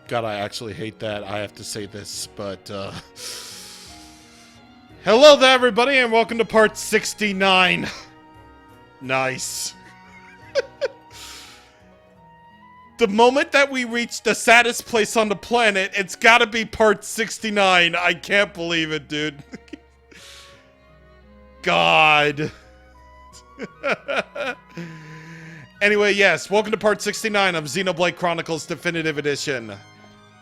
God, I actually hate that I have to say this, but, hello there, everybody, and welcome to part 69. Nice. The moment that we reach the saddest place on the planet, it's gotta be part 69. I can't believe it, dude. God. Anyway, yes, welcome to part 69 of Xenoblade Chronicles Definitive Edition.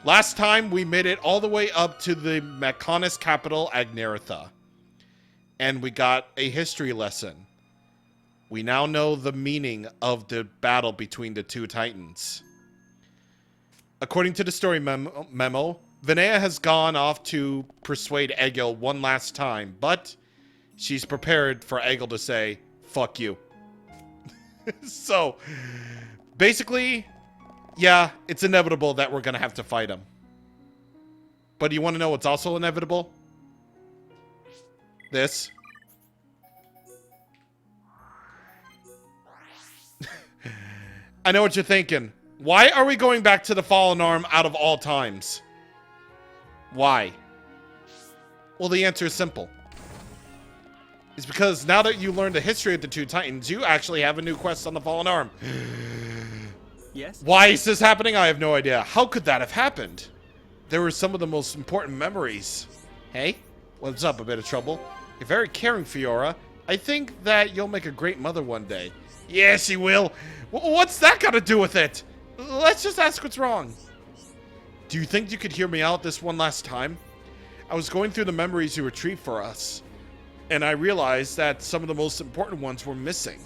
Last time, we made it all the way up to the Mechonis capital, Agneretha. And we got a history lesson. We now know the meaning of the battle between the two titans. According to the story memo, Vinea has gone off to persuade Egil one last time, but she's prepared for Egil to say, fuck you. So, basically, yeah, it's inevitable that we're gonna have to fight him. But you want to know what's also inevitable? This. I know what you're thinking. Why are we going back to the Fallen Arm out of all times? Why? Well, the answer is simple. It's because now that you learned the history of the two titans, you actually have a new quest on the Fallen Arm. Yes? Why is this happening? I have no idea. How could that have happened? There were some of the most important memories. Hey, what's up? A bit of trouble? You're very caring, Fiora. I think that you'll make a great mother one day. Yeah, she will. What's that got to do with it? Let's just ask what's wrong. Do you think you could hear me out this one last time? I was going through the memories you retrieved for us, and I realized that some of the most important ones were missing.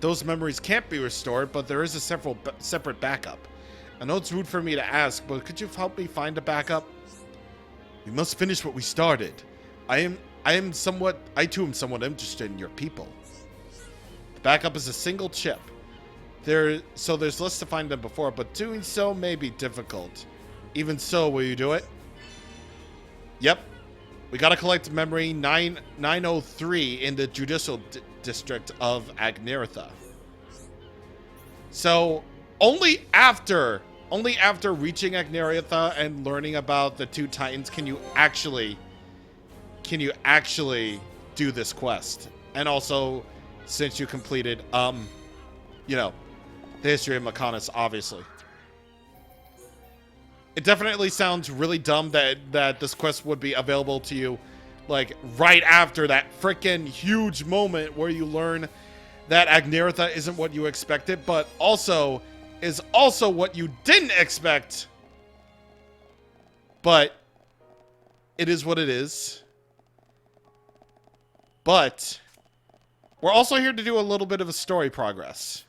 Those memories can't be restored, but there is a separate backup. I know it's rude for me to ask, but could you help me find a backup? We must finish what we started. I too am somewhat interested in your people. The backup is a single chip. There's less to find than before, but doing so may be difficult. Even so, will you do it? Yep. We gotta collect memory 903 in the Judicial district of Agneretha. So, only after reaching Agneretha and learning about the two titans can you actually do this quest. And also, since you completed, you know, the history of Mechonis, obviously. It definitely sounds really dumb that this quest would be available to you, like, right after that freaking huge moment where you learn that Agneretha isn't what you expected, but also is also what you didn't expect. But it is what it is. But we're also here to do a little bit of a story progress.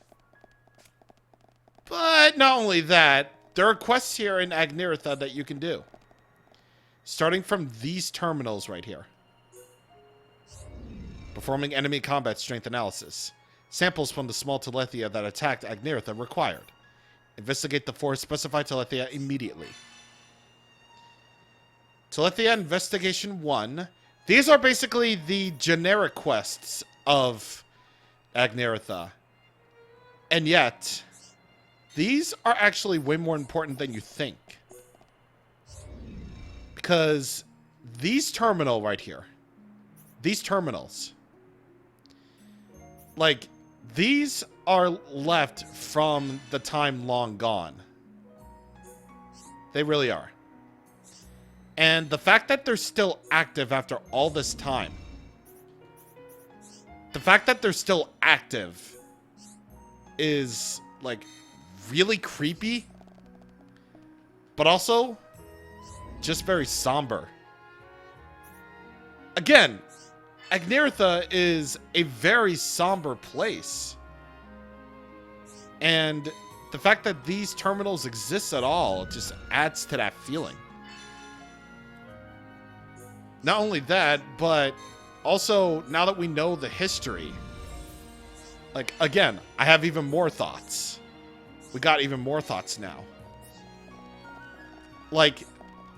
But not only that, there are quests here in Agneretha that you can do. Starting from these terminals right here. Performing enemy combat strength analysis. Samples from the small Telethia that attacked Agneretha required. Investigate the 4 specified Telethia immediately. Telethia Investigation 1. These are basically the generic quests of Agneretha. And yet, these are actually way more important than you think. Because these terminal right here, these terminals, like, these are left from the time long gone. They really are. And the fact that they're still active after all this time, the fact that they're still active is, like, really creepy, but also just very somber. Again, Agneretha is a very somber place. And the fact that these terminals exist at all just adds to that feeling. Not only that, but also now that we know the history, like, again, I have even more thoughts. We got even more thoughts now. Like,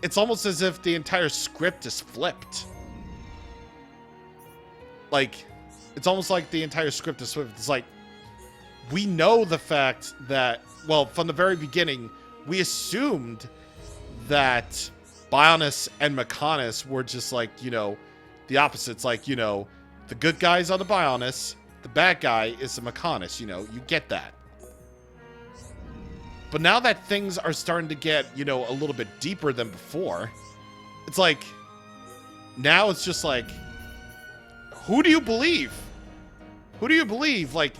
it's almost as if the entire script is flipped. Like, it's almost like the entire script is flipped. It's like, we know the fact that, well, from the very beginning, we assumed that Bionis and Mechonis were just like, you know, the opposites. Like, you know, the good guys are the Bionis, the bad guy is the Mechonis, you know, you get that. But now that things are starting to get, you know, a little bit deeper than before, it's like, now it's just like, who do you believe? Who do you believe? Like,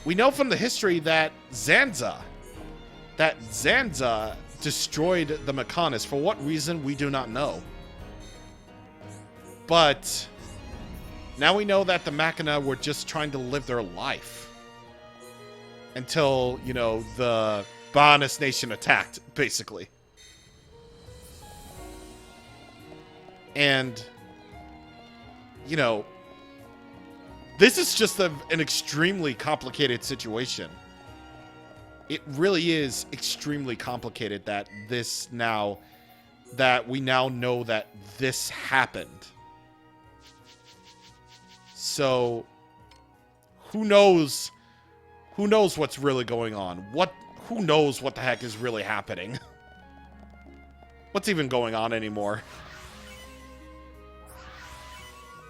we know from the history that Zanza destroyed the Mechonis. For what reason, we do not know. But now we know that the Machina were just trying to live their life. Until, you know, the Bionis Nation attacked, basically. And, you know, this is just an extremely complicated situation. It really is extremely complicated that we now know that this happened. So, who knows what's really going on? Who knows what the heck is really happening? What's even going on anymore?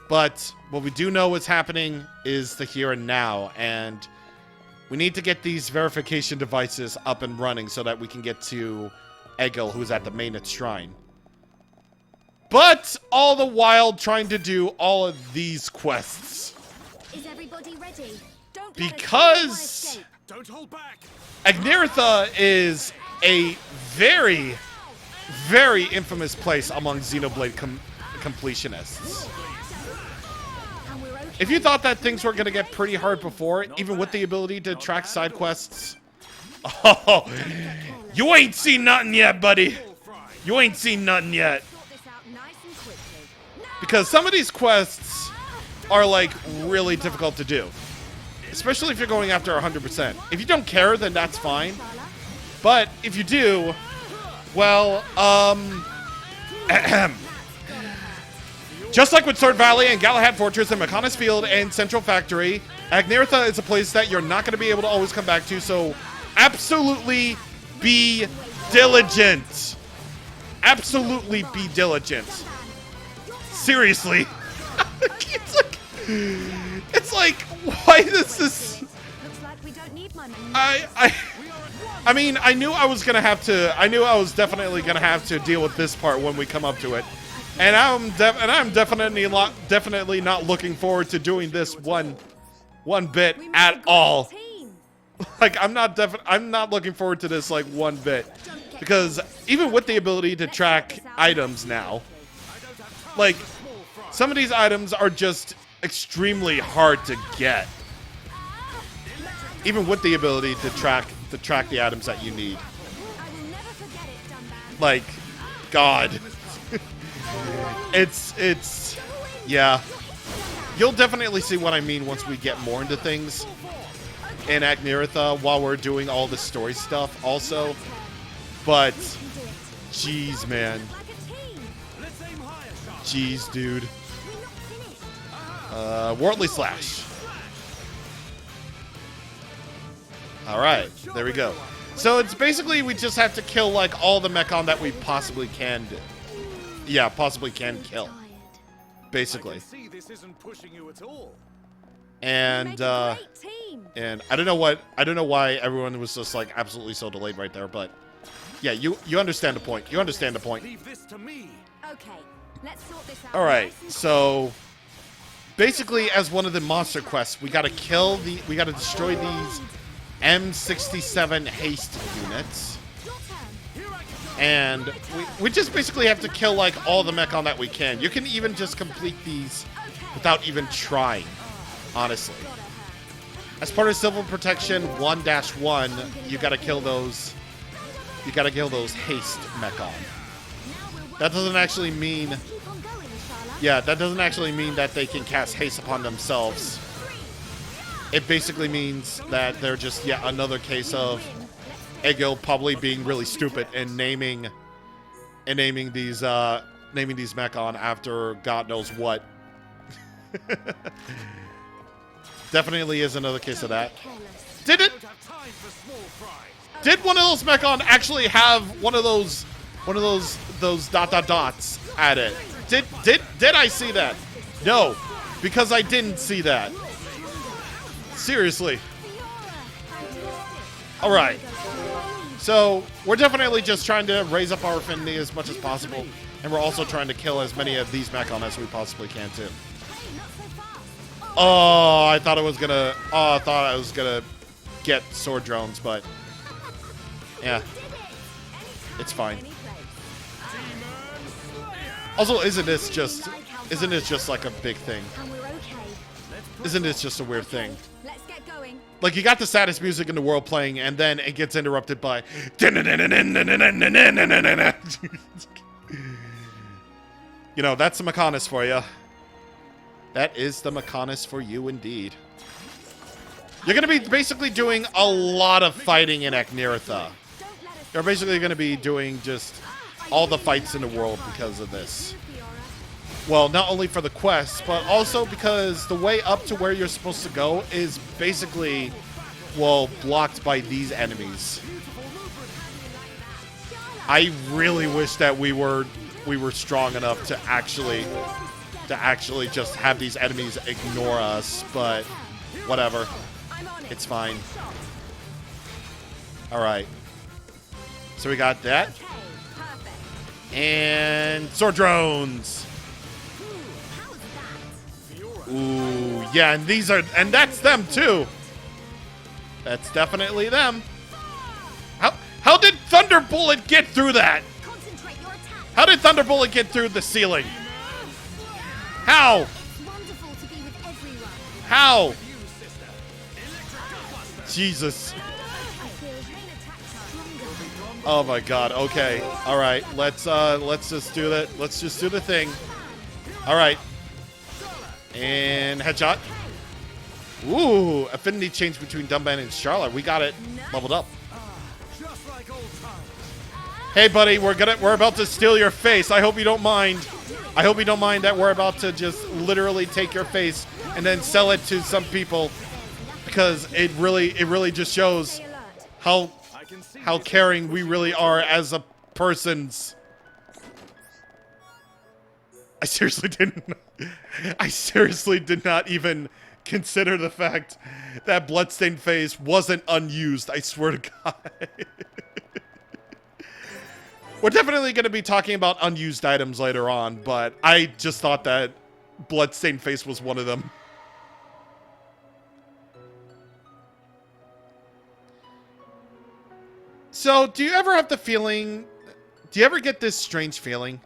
But what we do know is happening is the here and now, and we need to get these verification devices up and running so that we can get to Egil, who's at the Maenad Shrine. But all the while trying to do all of these quests. Is everybody ready? Because Don't hold back. Agneretha is a very, very infamous place among Xenoblade completionists. If you thought that things were going to get pretty hard before, even with the ability to track side quests, oh, you ain't seen nothing yet, buddy. You ain't seen nothing yet. Because some of these quests are, like, really difficult to do. Especially if you're going after 100%. If you don't care, then that's fine. But if you do, well, just like with Sword Valley and Galahad Fortress and Mechonis Field and Central Factory, Agneretha is a place that you're not going to be able to always come back to, so absolutely be diligent. Absolutely be diligent. Seriously. It's like, why does this... Looks like we don't need money. I mean, I knew I was definitely gonna have to deal with this part when we come up to it. And I'm definitely not looking forward to doing this one bit at all. Like, I'm not looking forward to this, like, one bit. Because even with the ability to track items now, like, some of these items are just extremely hard to get. Even with the ability to track the items that you need. Like, God. It's yeah. You'll definitely see what I mean once we get more into things in Agneretha while we're doing all the story stuff also. But jeez, man. Jeez, dude. Worldly Slash. Alright, there we go. So it's basically we just have to kill, like, all the Mechon that we possibly can do. Yeah, possibly can kill. Basically. And I don't know why everyone was just, like, absolutely so delayed right there, but yeah, you understand the point. You understand the point. Leave this to me. Okay, let's sort this out. Alright, so basically as one of the monster quests, we gotta destroy these M67 haste units. And we just basically have to kill, like, all the Mechon that we can. You can even just complete these without even trying, honestly. As part of Civil Protection 1-1, you gotta kill those haste Mechon. That doesn't actually mean... Yeah, that doesn't actually mean that they can cast haste upon themselves. It basically means that they're just yet another case of Egil probably being really stupid and naming these Mechon after God knows what. Definitely is another case of that. Did it? Did one of those Mechon actually have one of those dot dot dots at it? Did I see that? No, because I didn't see that. Seriously. All right. So we're definitely just trying to raise up our affinity as much as possible, and we're also trying to kill as many of these Mechon as we possibly can too. Oh, I thought I was gonna get sword drones, but yeah, it's fine. Also, isn't this just like a big thing? Isn't this just a weird thing? Let's get going. Like, you got the saddest music in the world playing, and then it gets interrupted by you know, that's the Mechonis for you. That is the Mechonis for you indeed. You're going to be basically doing a lot of fighting in Agneretha. You're basically going to be doing just all the fights in the world because of this. Well, not only for the quests, but also because the way up to where you're supposed to go is basically, well, blocked by these enemies. I really wish that we were strong enough to actually just have these enemies ignore us, but whatever. It's fine. All right. So we got that. And sword drones. Ooh, yeah, and that's them too. That's definitely them. How did Thunderbolt get through that? How did Thunderbolt get through the ceiling? How? How? Jesus. Oh my God. Okay. All right. Let's just do that. Let's just do the thing. All right. And headshot. Ooh, affinity change between Dumban and Charlotte. We got it leveled up. Hey, buddy, we're about to steal your face. I hope you don't mind. I hope you don't mind that we're about to just literally take your face and then sell it to some people, because it really just shows how caring we really are as a persons. I seriously did not even consider the fact that bloodstained face wasn't unused. I swear to God. We're definitely going to be talking about unused items later on, but I just thought that bloodstained face was one of them. So, do you ever have the feeling, do you ever get this strange feeling?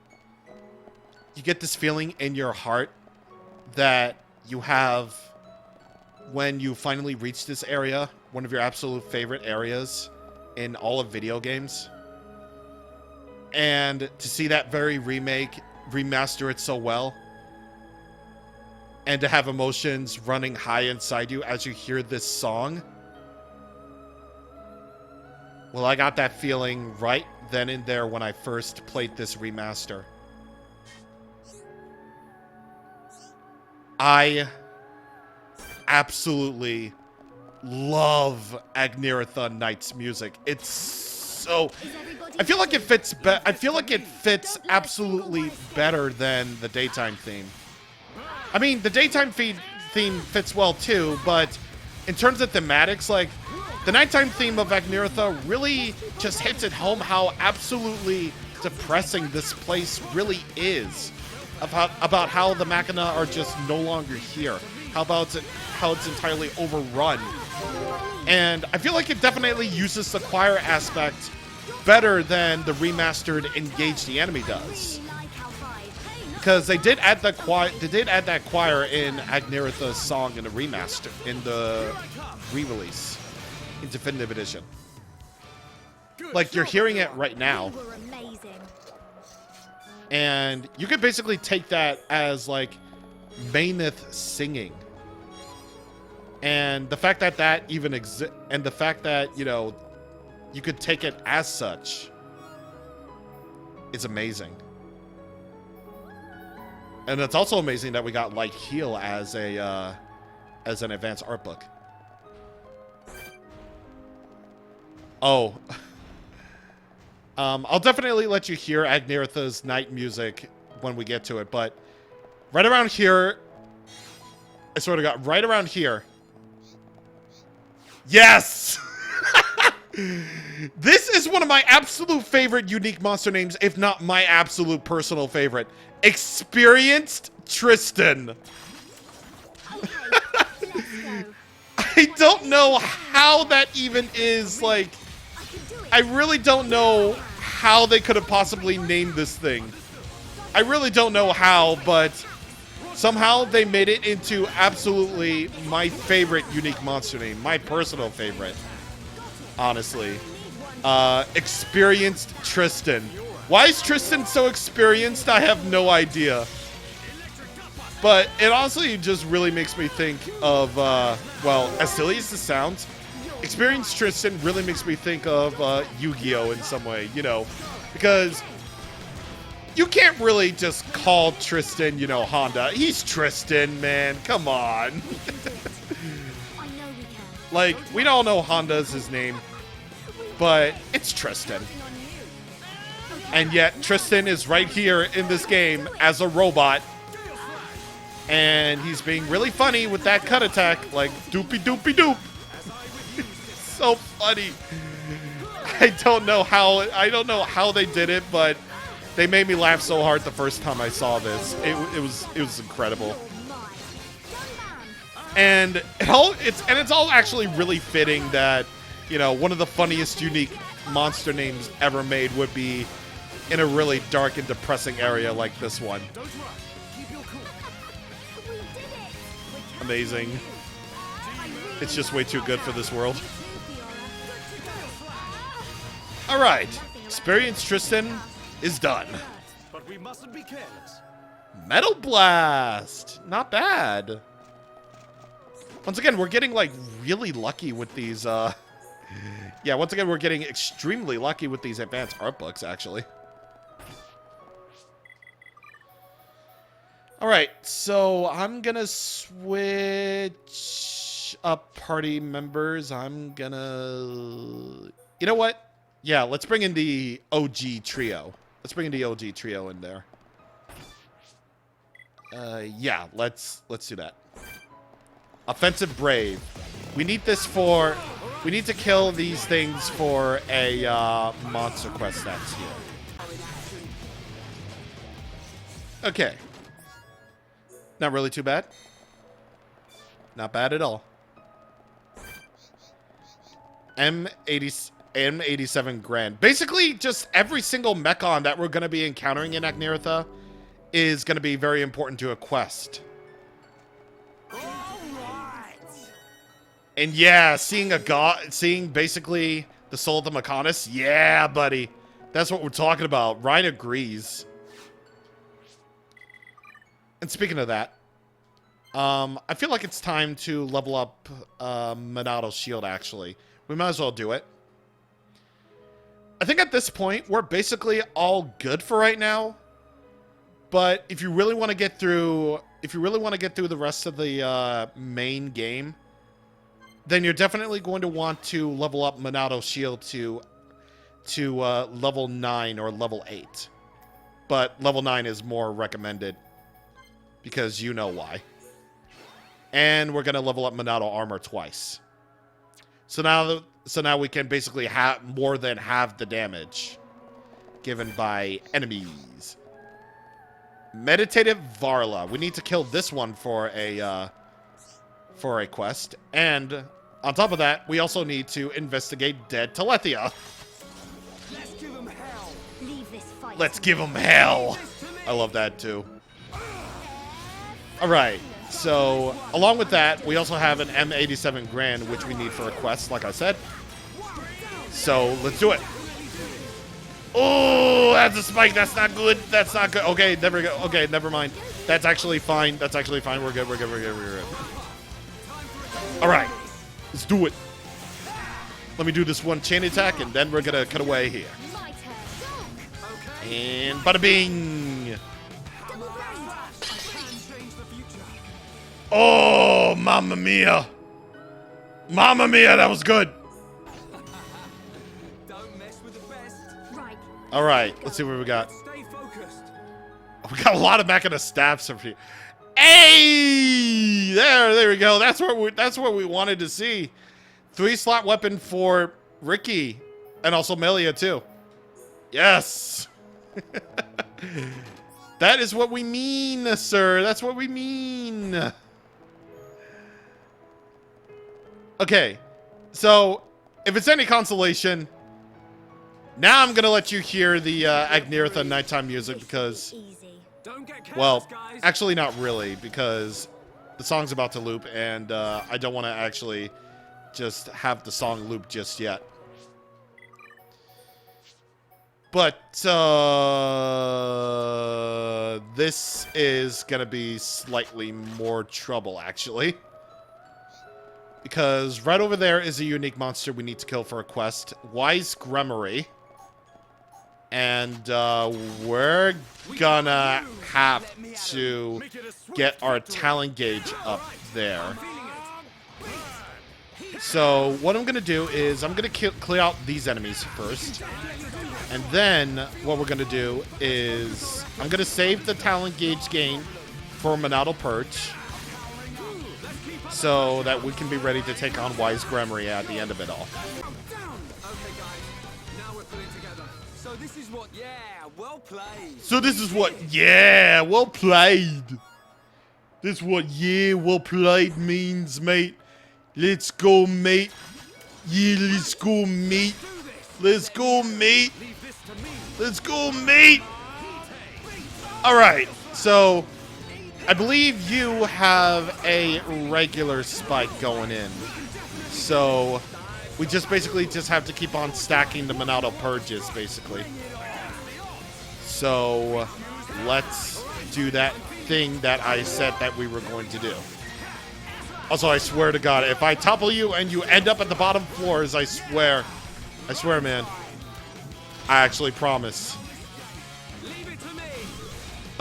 You get this feeling in your heart that you have when you finally reach this area, one of your absolute favorite areas in all of video games. And to see that very remaster it so well. And to have emotions running high inside you as you hear this song. Well, I got that feeling right then and there when I first played this remaster. I absolutely love Agneretha Knight's music. It's so... I feel like it fits absolutely better than the daytime theme. I mean, the daytime theme fits well too, but in terms of thematics, like, the nighttime theme of Agneretha really just hits it home how absolutely depressing this place really is. About how the Machina are just no longer here. How it's entirely overrun. And I feel like it definitely uses the choir aspect better than the remastered Engage the Enemy does. Because they did add that choir in Agneretha's song in the remaster, in the re-release, in Definitive Edition. Like, you're hearing it right now. And you could basically take that as, like, Maineth singing. And the fact that that even exists, and the fact that, you know, you could take it as such is amazing. And it's also amazing that we got Light Heal as an advanced art book. Oh. I'll definitely let you hear Agneretha's night music when we get to it, but right around here, I swear to God, right around here. Yes! This is one of my absolute favorite unique monster names, if not my absolute personal favorite. Experienced Tristan. Okay, let's go. I don't know how that even is, like, I can do it. I really don't know how they could have possibly named this thing. I really don't know how, but somehow they made it into absolutely my favorite unique monster name. My personal favorite, honestly. Experienced Tristan. Why is Tristan so experienced? I have no idea. But it honestly just really makes me think of, well, as silly as this sounds, Experienced Tristan really makes me think of Yu-Gi-Oh! In some way, you know, because you can't really just call Tristan, you know, Honda. He's Tristan, man. Come on. I know we can. Like, we all know Honda's his name, but it's Tristan. And yet, Tristan is right here in this game as a robot. And he's being really funny with that cut attack, like doopy doopy doop. So funny. I don't know how they did it, but they made me laugh so hard the first time I saw this. It was incredible. And it's all actually really fitting that, you know, one of the funniest unique monster names ever made would be in a really dark and depressing area like this one. Amazing. It's just way too good for this world. Alright. Experienced Tristan is done. But we mustn't be careless. Metal Blast! Not bad. Once again, we're getting, like, really lucky with these, yeah, once again, we're getting extremely lucky with these advanced art books, actually. Alright, so I'm gonna switch up party members. I'm gonna... You know what? Yeah, let's bring in the OG trio. Let's bring in the OG trio in there. Yeah, let's do that. Offensive Brave. We need this for... We need to kill these things for a monster quest that's here. Okay. Not really too bad. Not bad at all. M87 Grand. Basically, just every single mechon that we're going to be encountering in Agneretha is going to be very important to a quest. And yeah, seeing basically the soul of the Mechonis. Yeah, buddy. That's what we're talking about. Ryan agrees. And speaking of that, I feel like it's time to level up Monado Shield, actually. We might as well do it. I think at this point, we're basically all good for right now. But if you really want to get through... the rest of the main game, then you're definitely going to want to level up Monado Shield to level 9 or level 8. But level 9 is more recommended. Because you know why. And we're going to level up Monado Armor twice. So now we can basically have more than half the damage given by enemies. Meditative Varla. We need to kill this one for a quest. And on top of that, we also need to investigate dead Telethia. Let's give him hell. Leave this fight. Let's give him hell. I love that too. Alright, so along with that, we also have an M87 Grand, which we need for a quest, like I said. So, let's do it. Oh, that's a spike. That's not good. That's not good. Okay, never mind. That's actually fine. That's actually fine. We're good. Alright, let's do it. Let me do this one chain attack, and then we're gonna cut away here. And bada bing! Oh, mamma mia! Mamma mia, that was good! All right, let's see what we got. Stay focused. We got a lot of Machina staffs over here. Hey, there we go. That's what we wanted to see. 3-slot weapon for Ricky, and also Melia too. Yes. That is what we mean, sir. That's what we mean. Okay, so if it's any consolation, now I'm gonna let you hear the Agneretha nighttime music because, Don't get careless, well, guys. actually not really, because the song's about to loop and I don't want to actually just have the song loop just yet. But this is gonna be slightly more trouble, actually. Because right over there is a unique monster we need to kill for a quest. Wise Gremory. And we're gonna have to get our talent gauge up there. So what I'm gonna do is I'm gonna clear out these enemies first. And then what we're gonna do is I'm gonna save the talent gauge gain for Monado Perch, so that we can be ready to take on Wise Gremory at the end of it all. Okay, guys. Now we're putting together. So this is what, well played. So this is what, well played. This is what, well played means, mate. Let's go, mate. Yeah, let's go, mate. Let's go, mate. Leave this to me. Let's go, mate. All right, so I believe you have a regular spike going in. So we just basically have to keep on stacking the Monado Purges, basically. So let's do that thing that I said that we were going to do. Also, I swear to God, if I topple you and you end up at the bottom floors, I swear, man. I actually promise.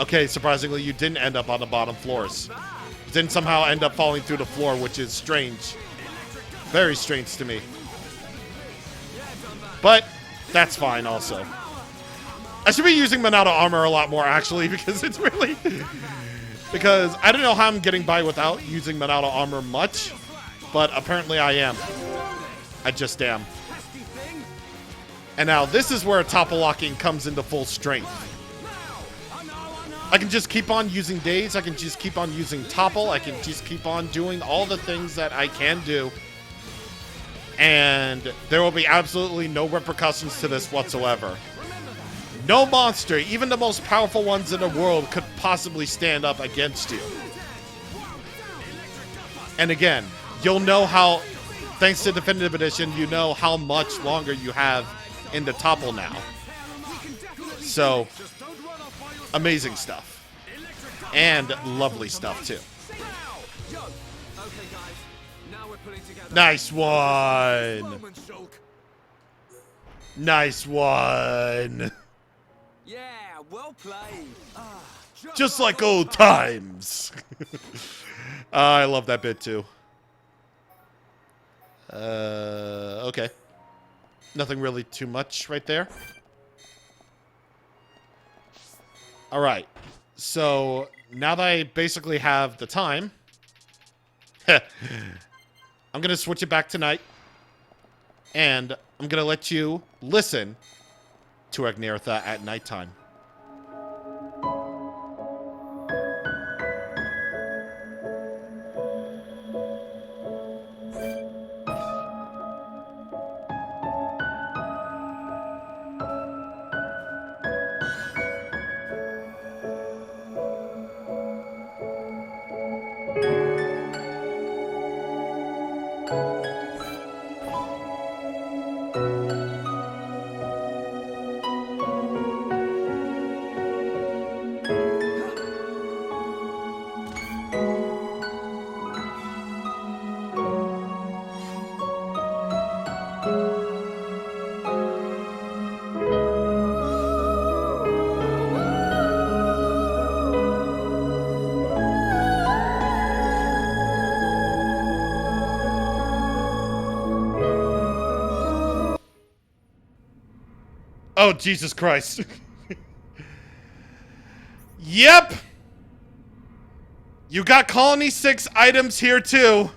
Okay, surprisingly, you didn't end up on the bottom floors. You didn't somehow end up falling through the floor, which is strange. Very strange to me. But that's fine also. I should be using Monado Armor a lot more, actually, because it's really... because I don't know how I'm getting by without using Monado Armor much, but apparently I am. I just am. And now this is where topple locking comes into full strength. I can just keep on using Daze, I can just keep on using Topple, I can just keep on doing all the things that I can do. And there will be absolutely no repercussions to this whatsoever. No monster, even the most powerful ones in the world, could possibly stand up against you. And again, you'll know how, thanks to Definitive Edition, you know how much longer you have in the Topple now. So... amazing stuff. And lovely stuff, too. Nice one. Nice one. Yeah, well played. Just like old times. I love that bit, too. Okay. Nothing really too much right there. All right, so now that I basically have the time, I'm going to switch it back to night, and I'm going to let you listen to Agneretha at nighttime. Oh, Jesus Christ. Yep. You got Colony 6 items here, too.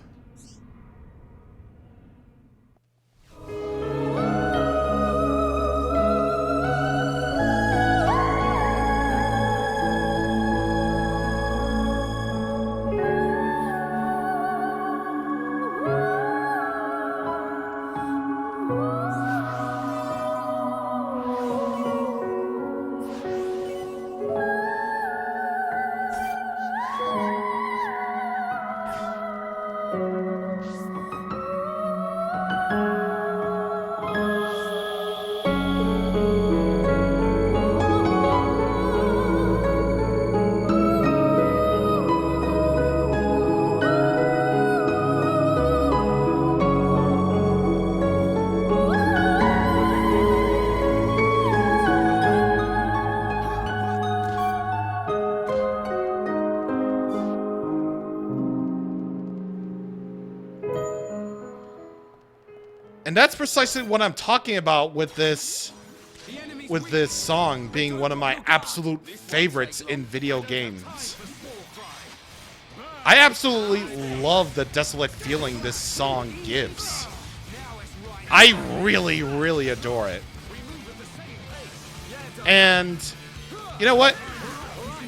And that's precisely what I'm talking about with this song being one of my absolute favorites in video games. I absolutely love the desolate feeling this song gives. I really, really adore it. And you know what?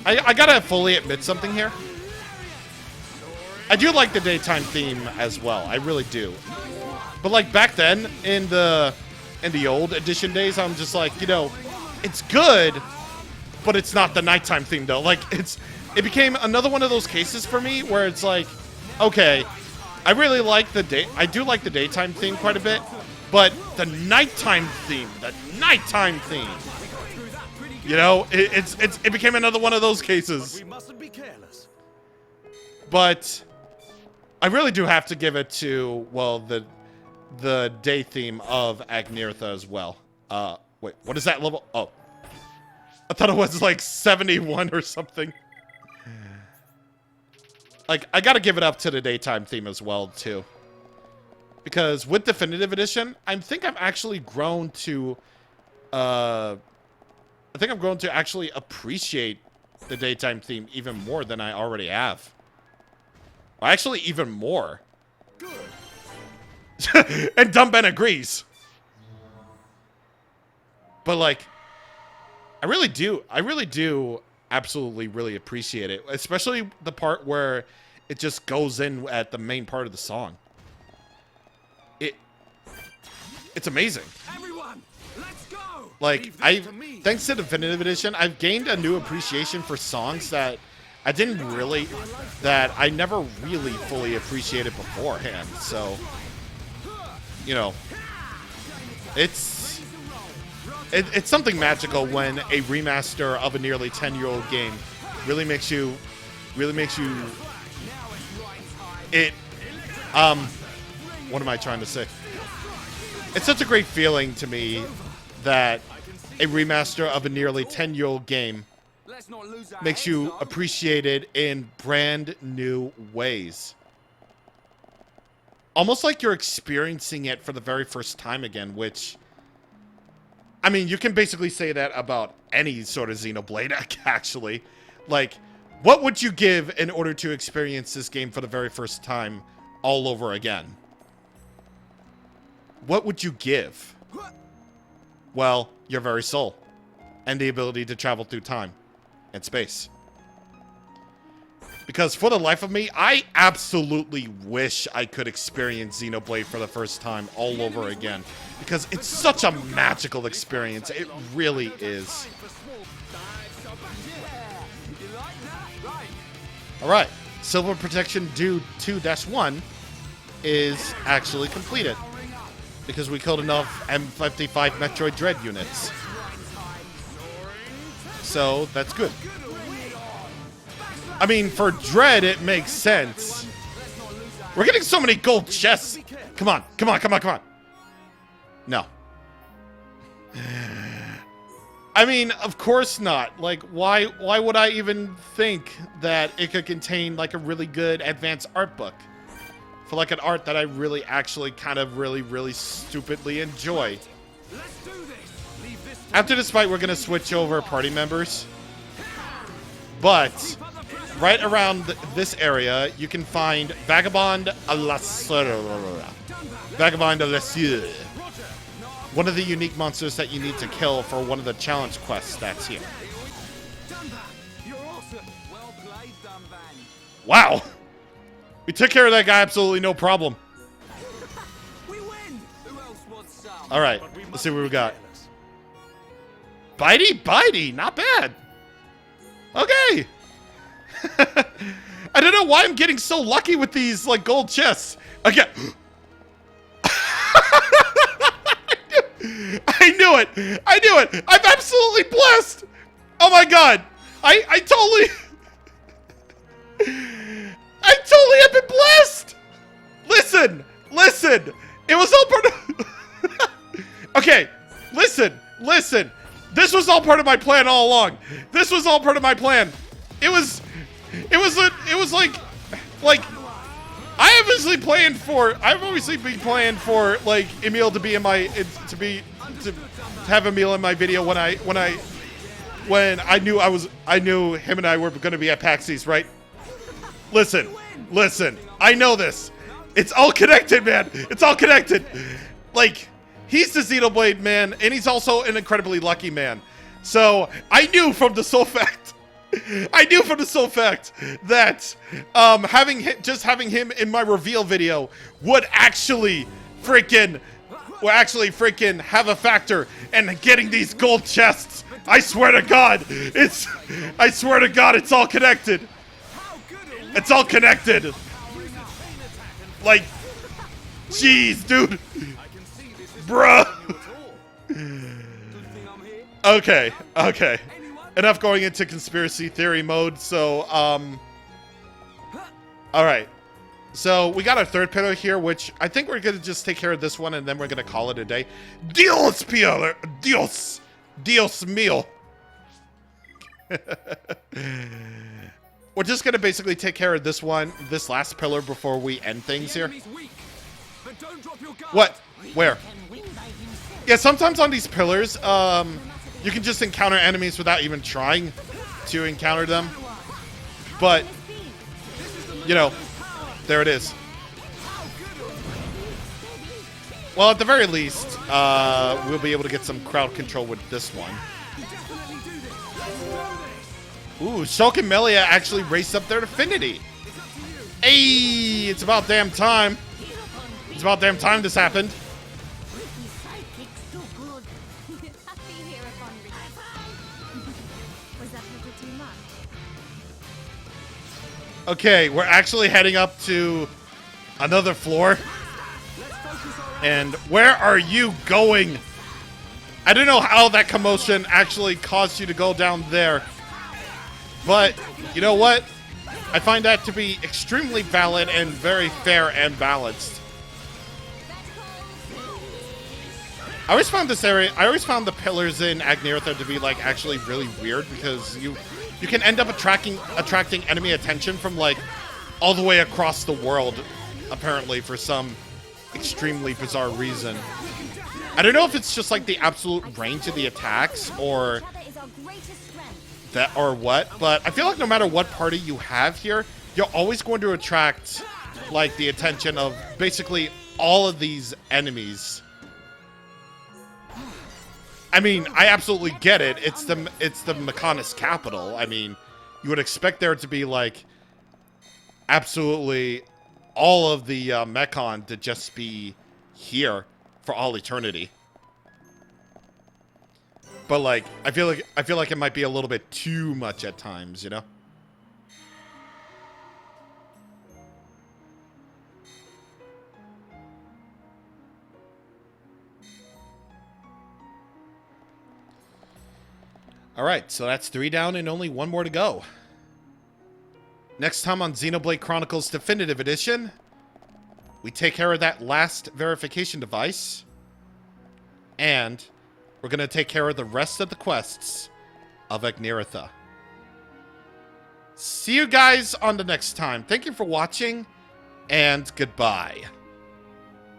I gotta fully admit something here. I do like the daytime theme as well. I really do. But like back then, in the old edition days, I'm just like, you know, it's good, but it's not the nighttime theme though. Like it became another one of those cases for me where it's like, okay, I really like I do like the daytime theme quite a bit, but the nighttime theme, you know, it became another one of those cases. We mustn't be careless. But I really do have to give it to, well, the day theme of Agneretha as well. Wait, what is that level? Oh. I thought it was like 71 or something. Like, I gotta give it up to the daytime theme as well, too. Because with Definitive Edition, I think I've actually grown to, actually appreciate the daytime theme even more than I already have. Well, actually, even more. And Dumben agrees. But like, I really do absolutely really appreciate it. Especially the part where it just goes in at the main part of the song. It's amazing. Everyone, let's go. Like, thanks to Definitive Edition, I've gained a new appreciation for songs that I never really fully appreciated beforehand. So, you know, it's something magical when a remaster of a nearly 10-year-old game really makes you what am I trying to say? It's such a great feeling to me that a remaster of a nearly 10-year-old game makes you appreciate it in brand new ways. Almost like you're experiencing it for the very first time again, which, I mean, you can basically say that about any sort of Xenoblade, actually. Like, what would you give in order to experience this game for the very first time all over again? What would you give? Well, your very soul. And the ability to travel through time and space. Because for the life of me, I absolutely wish I could experience Xenoblade for the first time all over again. Because it's such a magical experience. It really is. Alright, Silver Protection Due 2-1 is actually completed. Because we killed enough M55 Metroid Dread units. So, that's good. I mean, for Dread, it makes sense. We're getting so many gold chests. Come on, come on, come on, come on. No. I mean, of course not. Like, why would I even think that it could contain, like, a really good advanced art book? For, like, an art that I really actually kind of really stupidly enjoy. Let's do this. Leave this After this fight, we're going to switch over party members. But right around this area, you can find Vagabond a la Vagabond a la one of the unique monsters that you need to kill for one of the challenge quests that's here. You're awesome. Well played, Dunban. Wow! We took care of that guy absolutely no problem. We win. Who else wants some? Alright, let's see what we got. Bitey, not bad. Okay. I don't know why I'm getting so lucky with these, like, gold chests. Again. I knew it. I'm absolutely blessed. Oh my god. I totally have been blessed. Listen. It was all part of Okay, listen. This was all part of my plan all along. It was like I've obviously been playing for like Emil to be in my to have Emil in my video when I knew I knew him and I were going to be at PAX East, right? Listen. I know this. It's all connected, man. It's all connected. Like, he's the Xenoblade man, and he's also an incredibly lucky man. So I knew from the sole fact that having him in my reveal video would actually freaking have a factor in getting these gold chests. I swear to God, it's all connected. It's all connected. Like, jeez, dude. Bruh. Okay. Enough going into conspiracy theory mode, so, alright. So, we got our third pillar here, which I think we're gonna just take care of this one, and then we're gonna call it a day. Dios mío. We're just gonna basically take care of this last pillar before we end things here. What? Where? Yeah, sometimes on these pillars, you can just encounter enemies without even trying to encounter them. But, you know, there it is. Well, at the very least, we'll be able to get some crowd control with this one. Ooh, Shulk and Melia actually raced up their affinity. Hey, it's about damn time. This happened. Okay, we're actually heading up to another floor. And where are you going? I don't know how that commotion actually caused you to go down there. But, you know what? I find that to be extremely valid and very fair and balanced. I always found the pillars in Agneretha to be, like, actually really weird because you can end up attracting enemy attention from, like, all the way across the world, apparently, for some extremely bizarre reason. I don't know if it's just, like, the absolute range of the attacks or what, but I feel like no matter what party you have here, you're always going to attract, like, the attention of basically all of these enemies. I mean, I absolutely get it. It's the Mechonis capital. I mean, you would expect there to be, like, absolutely all of the Mechon to just be here for all eternity. But, like, I feel like it might be a little bit too much at times, you know? Alright, so that's 3 down and only 1 more to go. Next time on Xenoblade Chronicles Definitive Edition, we take care of that last verification device. And we're going to take care of the rest of the quests of Agneretha. See you guys on the next time. Thank you for watching, and goodbye.